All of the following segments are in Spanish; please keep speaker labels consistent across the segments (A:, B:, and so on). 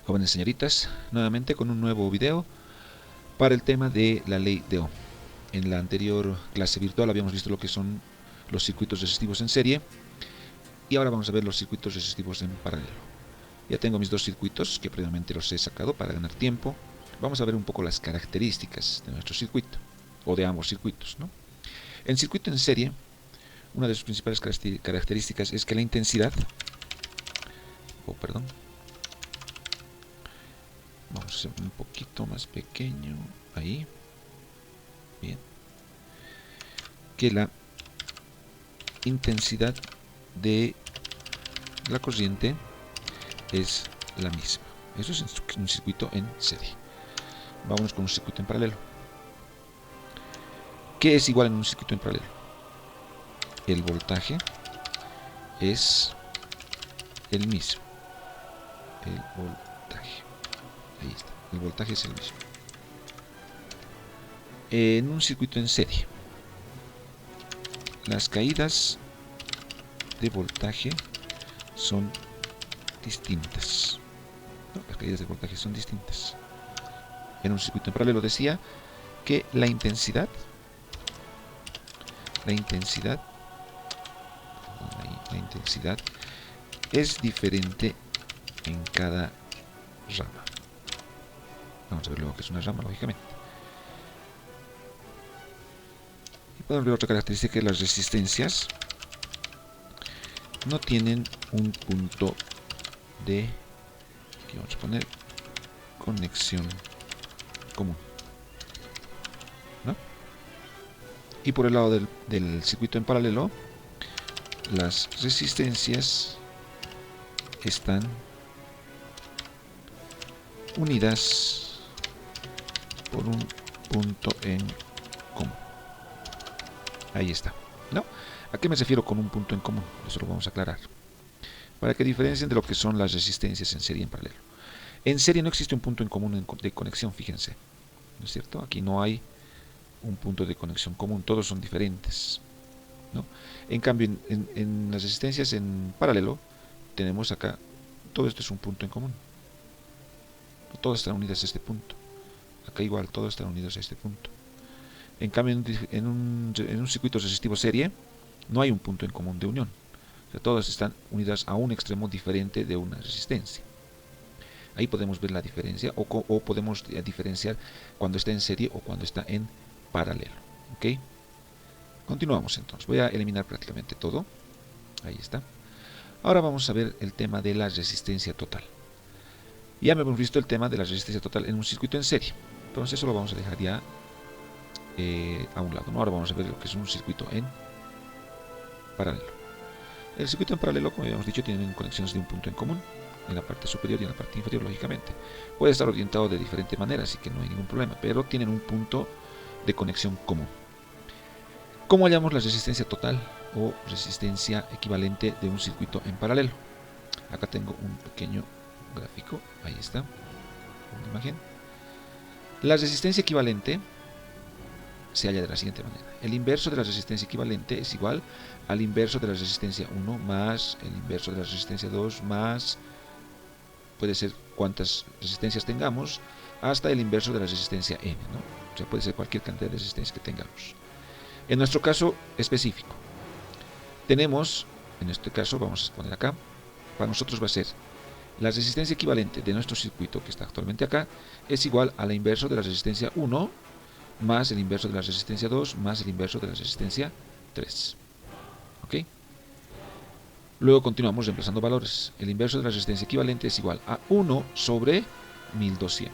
A: Jóvenes señoritas, nuevamente con un nuevo video para el tema de la ley de Ohm. En la anterior clase virtual habíamos visto lo que son los circuitos resistivos en serie y ahora vamos a ver los circuitos resistivos en paralelo. Ya tengo mis dos circuitos que previamente los he sacado para ganar tiempo. Vamos a ver un poco las características de nuestro circuito o de ambos circuitos, ¿no? En circuito en serie, una de sus principales características es que la intensidad, vamos a hacer un poquito más pequeño, ahí, bien, que la intensidad de la corriente es la misma. Eso es un circuito en serie. Vámonos con un circuito en paralelo. ¿Qué es igual en un circuito en paralelo? El voltaje es el mismo. El voltaje. Ahí está. El voltaje es el mismo. En un circuito en serie, las caídas de voltaje son distintas. ¿No? Las caídas de voltaje son distintas. En un circuito en paralelo decía que la intensidad es diferente en cada rama. Vamos a ver luego qué es una rama, lógicamente. Y podemos ver otra característica, que las resistencias no tienen un punto de, aquí vamos a poner, conexión común, ¿no? Y por el lado del circuito en paralelo, las resistencias están unidas por un punto en común. Ahí está, ¿no? ¿A qué me refiero con un punto en común? Eso lo vamos a aclarar, para que diferencien de lo que son las resistencias en serie y en paralelo. En serie no existe un punto en común de conexión, fíjense, ¿no es cierto? Aquí no hay un punto de conexión común, todos son diferentes, ¿no? En cambio, en las resistencias en paralelo, tenemos acá, todo esto es un punto en común. Todas están unidas a este punto. Acá igual, todos están unidos a este punto. En cambio, en un circuito resistivo serie, no hay un punto en común de unión. O sea, todas están unidas a un extremo diferente de una resistencia. Ahí podemos ver la diferencia, o podemos diferenciar cuando está en serie o cuando está en paralelo. ¿Ok? Continuamos entonces. Voy a eliminar prácticamente todo. Ahí está. Ahora vamos a ver el tema de la resistencia total. Ya hemos visto el tema de la resistencia total en un circuito en serie. Entonces eso lo vamos a dejar ya a un lado, ¿no? Ahora vamos a ver lo que es un circuito en paralelo. El circuito en paralelo, como habíamos dicho, tiene conexiones de un punto en común en la parte superior y en la parte inferior, lógicamente. Puede estar orientado de diferente manera, así que no hay ningún problema, pero tienen un punto de conexión común. ¿Cómo hallamos la resistencia total o resistencia equivalente de un circuito en paralelo? Acá tengo un pequeño gráfico, ahí está, una imagen. La resistencia equivalente se halla de la siguiente manera. El inverso de la resistencia equivalente es igual al inverso de la resistencia 1 más el inverso de la resistencia 2 más, puede ser cuantas resistencias tengamos, hasta el inverso de la resistencia n, ¿no? O sea, puede ser cualquier cantidad de resistencia que tengamos. En nuestro caso específico, tenemos, en este caso vamos a poner acá, para nosotros va a ser la resistencia equivalente de nuestro circuito, que está actualmente acá, es igual a la inverso de la resistencia 1 más el inverso de la resistencia 2 más el inverso de la resistencia 3. ¿Ok? Luego continuamos reemplazando valores. El inverso de la resistencia equivalente es igual a 1 sobre 1200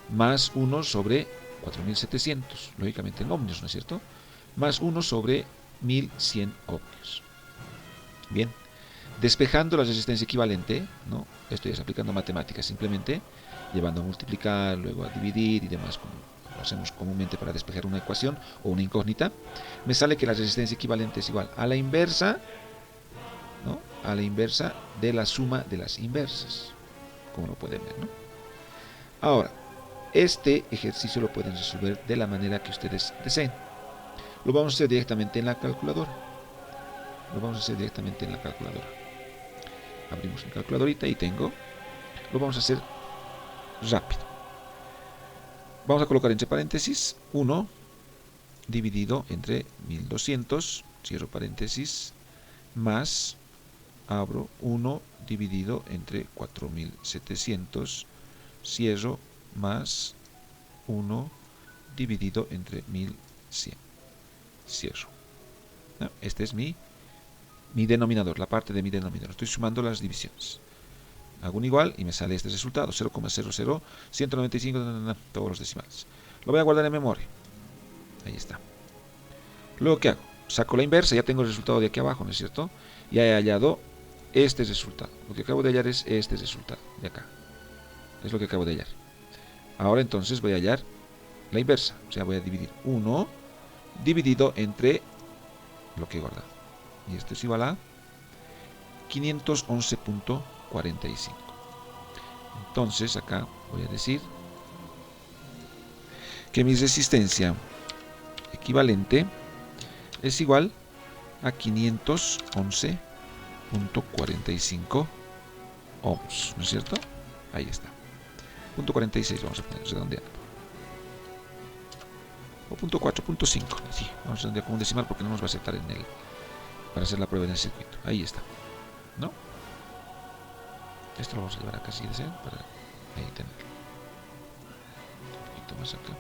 A: más 1 sobre 4700, lógicamente en ohmios, ¿no es cierto? Más 1 sobre 1100 ohmios. Bien, despejando la resistencia equivalente, ¿no? Esto ya es aplicando matemáticas, simplemente llevando a multiplicar, luego a dividir y demás, como lo hacemos comúnmente para despejar una ecuación o una incógnita. Me sale que la resistencia equivalente es igual a la inversa, ¿no? A la inversa de la suma de las inversas, como lo pueden ver, ¿no? Ahora, este ejercicio lo pueden resolver de la manera que ustedes deseen. Lo vamos a hacer directamente en la calculadora. Abrimos mi calculadorita y tengo. Lo vamos a hacer rápido. Vamos a colocar entre paréntesis 1 dividido entre 1200, cierro paréntesis, más, abro, 1 dividido entre 4700, cierro, más 1 dividido entre 1100, cierro. ¿No? Este es mi denominador, la parte de mi denominador. Estoy sumando las divisiones. Hago un igual y me sale este resultado, 0,00195, todos los decimales. Lo voy a guardar en memoria. Ahí está. Luego, ¿qué hago? Saco la inversa, ya tengo el resultado de aquí abajo, ¿no es cierto? Ya he hallado este resultado. Lo que acabo de hallar es este resultado de acá. Es lo que acabo de hallar. Ahora entonces voy a hallar la inversa. O sea, voy a dividir 1 dividido entre lo que he guardado. Y esto es igual a 511.45. Entonces acá voy a decir que mi resistencia equivalente es igual a 511.45 ohms, ¿no es cierto? Ahí está. Punto 46 vamos a poner, redondeando. O punto 4, punto 5. Sí, vamos a redondear con un decimal porque no nos va a aceptar en el para hacer la prueba en el circuito. Ahí está. ¿No? Esto lo vamos a llevar acá si desean para ahí tenerlo. Un poquito más acá.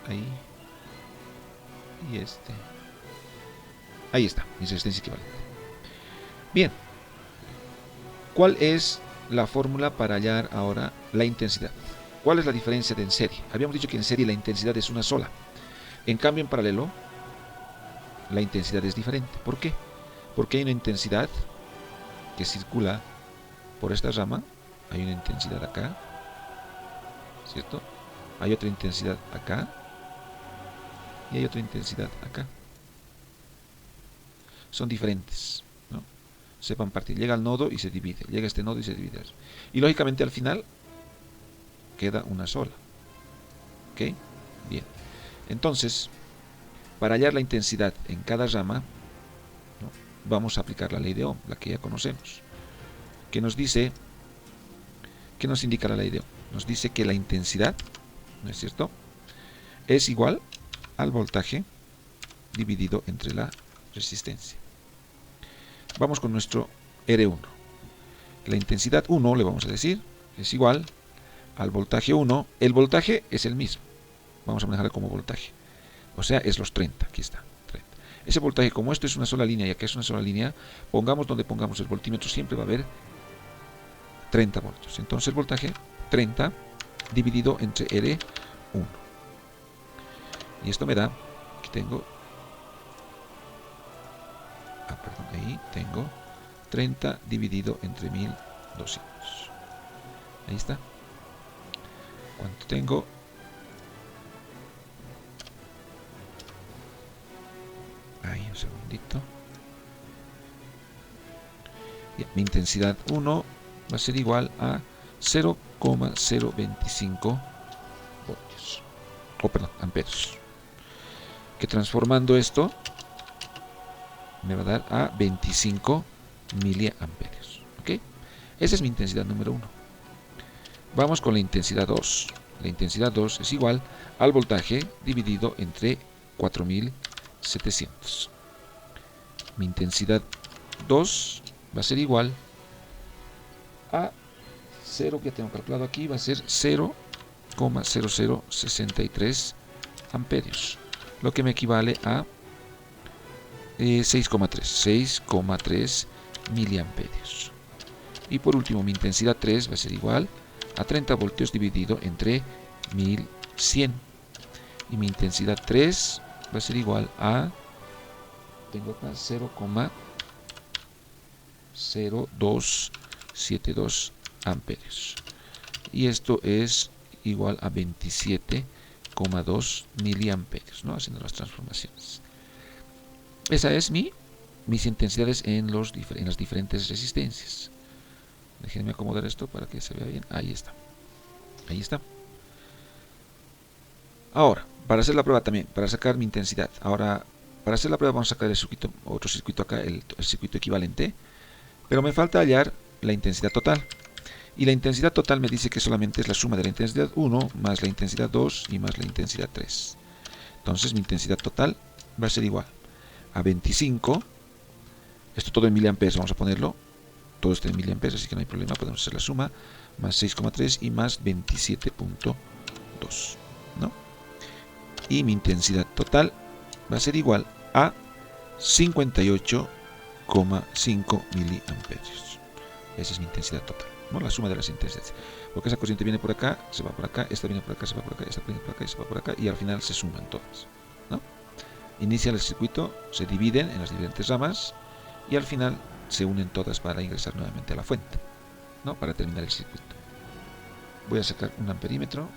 A: Ahí. Y este. Ahí está, mi resistencia equivalente. Bien. ¿Cuál es la fórmula para hallar ahora la intensidad? ¿Cuál es la diferencia de en serie? Habíamos dicho que en serie la intensidad es una sola. En cambio, en paralelo, la intensidad es diferente. ¿Por qué? Porque hay una intensidad que circula por esta rama. Hay una intensidad acá, ¿cierto? Hay otra intensidad acá. Y hay otra intensidad acá. Son diferentes, ¿no? Sepan partir. Llega al nodo y se divide. Llega a este nodo y se divide. Y lógicamente al final queda una sola. ¿Ok? Bien. Entonces, para hallar la intensidad en cada rama, ¿no?, vamos a aplicar la ley de Ohm, la que ya conocemos. Que nos dice, ¿qué nos indica la ley de Ohm? Nos dice que la intensidad, ¿no es cierto?, es igual al voltaje dividido entre la resistencia. Vamos con nuestro R1. La intensidad 1, le vamos a decir, es igual al voltaje 1. El voltaje es el mismo. Vamos a manejarlo como voltaje. O sea, es los 30. Aquí está. 30. Ese voltaje, como esto es una sola línea y aquí es una sola línea, pongamos donde pongamos el voltímetro, siempre va a haber 30 voltios. Entonces el voltaje 30 dividido entre R1. Y esto me da, aquí tengo, ahí tengo 30 dividido entre 1200. Ahí está. ¿Cuánto tengo? Ahí, un segundito. Bien, mi intensidad 1 va a ser igual a 0,025 voltios. O perdón, amperios. Que transformando esto me va a dar a 25 miliamperios. ¿Ok? Esa es mi intensidad número 1. Vamos con la intensidad 2. La intensidad 2 es igual al voltaje dividido entre 4700. Mi intensidad 2 va a ser igual a 0 que tengo calculado aquí, va a ser 0,0063 amperios, lo que me equivale a 6,3 miliamperios. Y por último, mi intensidad 3 va a ser igual a 30 voltios dividido entre 1100. Y mi intensidad 3 va a ser igual a, tengo acá 0,0272 amperios. Y esto es igual a 27,2 miliamperios, ¿no? Haciendo las transformaciones. Esa es mis intensidades en las diferentes resistencias. Déjenme acomodar esto para que se vea bien. Ahí está. Ahí está. Ahora, para hacer la prueba también, para sacar mi intensidad. Ahora, para hacer la prueba vamos a sacar el circuito, otro circuito acá, el circuito equivalente. Pero me falta hallar la intensidad total. Y la intensidad total me dice que solamente es la suma de la intensidad 1 más la intensidad 2 y más la intensidad 3. Entonces mi intensidad total va a ser igual a 25. Esto todo en miliamperes, vamos a ponerlo. Todo está en miliamperes, así que no hay problema. Podemos hacer la suma. Más 6,3 y más 27.2. ¿no? Y mi intensidad total va a ser igual a 58,5 miliamperios. Esa es mi intensidad total, ¿no? La suma de las intensidades. Porque esa corriente viene por acá, se va por acá, esta viene por acá, se va por acá, esta viene por acá y se va por acá, y al final se suman todas, ¿no? Inicia el circuito, se dividen en las diferentes ramas y al final se unen todas para ingresar nuevamente a la fuente, ¿no? Para terminar el circuito. Voy a sacar un amperímetro,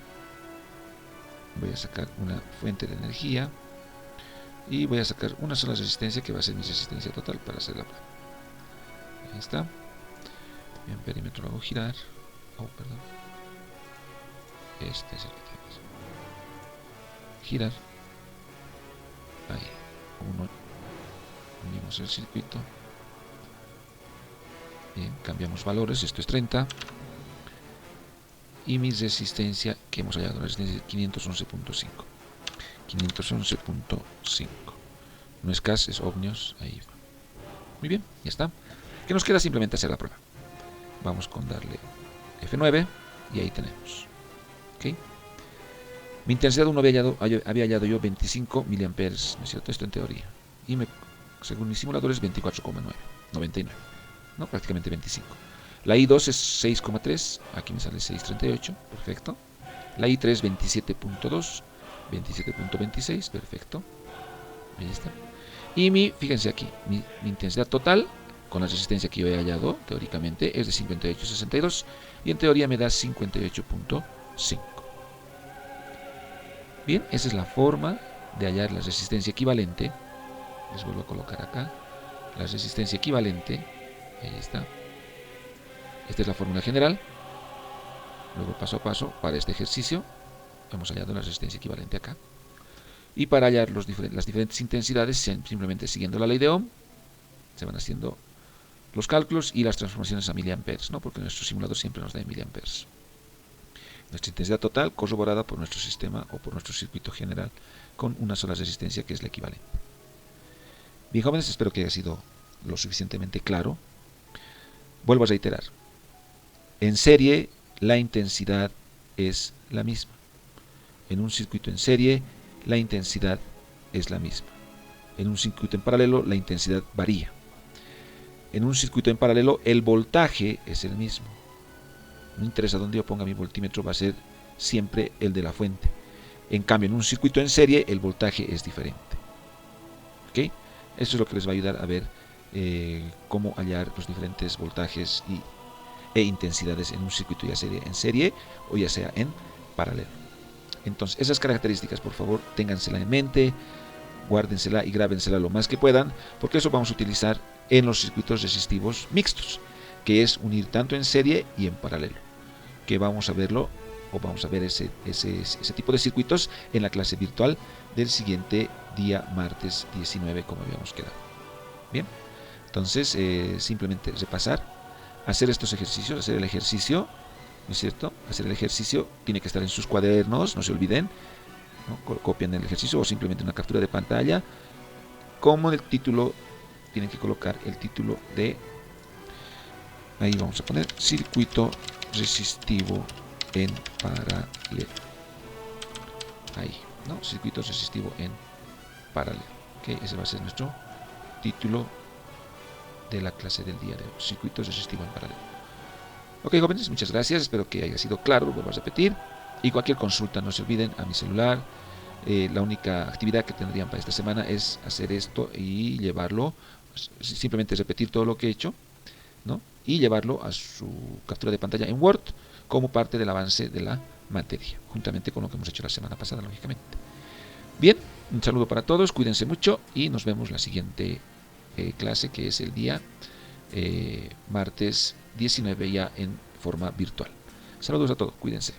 A: voy a sacar una fuente de energía y voy a sacar una sola resistencia que va a ser mi resistencia total para hacer la prueba. Ahí está. Mi amperímetro lo hago girar. Oh, perdón. Este es el que tenemos. Girar. Ahí. Unimos el circuito. Bien, cambiamos valores. Esto es 30. Y mi resistencia que hemos hallado, la resistencia es 511.5. 511.5. No es CAS, es ohmios. Ahí va. Muy bien, ya está. ¿Qué nos queda? Simplemente hacer la prueba. Vamos con darle F9 y ahí tenemos. ¿Okay? Mi intensidad 1 había hallado yo 25 miliamperes, ¿no es cierto? Esto en teoría. Y según mi simulador es 24,9, 99, ¿no? Prácticamente 25. La I2 es 6,3, aquí me sale 6,38, perfecto. La I3 27.2, 27.26, perfecto. Ahí está. Y fíjense aquí, mi intensidad total con la resistencia que yo he hallado, teóricamente, es de 58,62 y en teoría me da 58.5. Bien, esa es la forma de hallar la resistencia equivalente. Les vuelvo a colocar acá la resistencia equivalente. Ahí está. Esta es la fórmula general. Luego paso a paso, para este ejercicio, hemos hallado la resistencia equivalente acá. Y para hallar las diferentes intensidades, simplemente siguiendo la ley de Ohm, se van haciendo los cálculos y las transformaciones a miliamperes, ¿no? Porque nuestro simulador siempre nos da en miliamperes. Nuestra intensidad total corroborada por nuestro sistema o por nuestro circuito general con una sola resistencia que es la equivalente. Bien, jóvenes, espero que haya sido lo suficientemente claro. Vuelvo a reiterar. En serie, la intensidad es la misma. En un circuito en serie, la intensidad es la misma. En un circuito en paralelo, la intensidad varía. En un circuito en paralelo, el voltaje es el mismo. No interesa dónde yo ponga mi voltímetro, va a ser siempre el de la fuente. En cambio, en un circuito en serie, el voltaje es diferente. ¿Ok? Eso es lo que les va a ayudar a ver cómo hallar los diferentes voltajes e intensidades en un circuito ya sea en serie o ya sea en paralelo. Entonces, esas características, por favor, téngansela en mente, guárdensela y grábensela lo más que puedan, porque eso vamos a utilizar en los circuitos resistivos mixtos, que es unir tanto en serie y en paralelo, que vamos a verlo, o vamos a ver ese tipo de circuitos en la clase virtual del siguiente día, martes 19, como habíamos quedado. Bien, entonces simplemente repasar, hacer estos ejercicios, hacer el ejercicio, ¿no es cierto? Hacer el ejercicio tiene que estar en sus cuadernos, no se olviden, ¿no? Copian el ejercicio o simplemente una captura de pantalla. Como el título, tienen que colocar el título de, ahí vamos a poner, circuito resistivo en paralelo. Ahí, ¿no? Circuito resistivo en paralelo. ¿Okay? Ese va a ser nuestro título de la clase del día de hoy. Circuito resistivo en paralelo. Ok, jóvenes, muchas gracias. Espero que haya sido claro. Vuelvo a repetir. Y cualquier consulta, no se olviden, a mi celular. La única actividad que tendrían para esta semana es hacer esto y llevarlo, simplemente repetir todo lo que he hecho, ¿no? Y llevarlo a su captura de pantalla en Word como parte del avance de la materia, juntamente con lo que hemos hecho la semana pasada, lógicamente. Bien, un saludo para todos, cuídense mucho y nos vemos la siguiente clase, que es el día martes 19 ya en forma virtual. Saludos a todos, cuídense.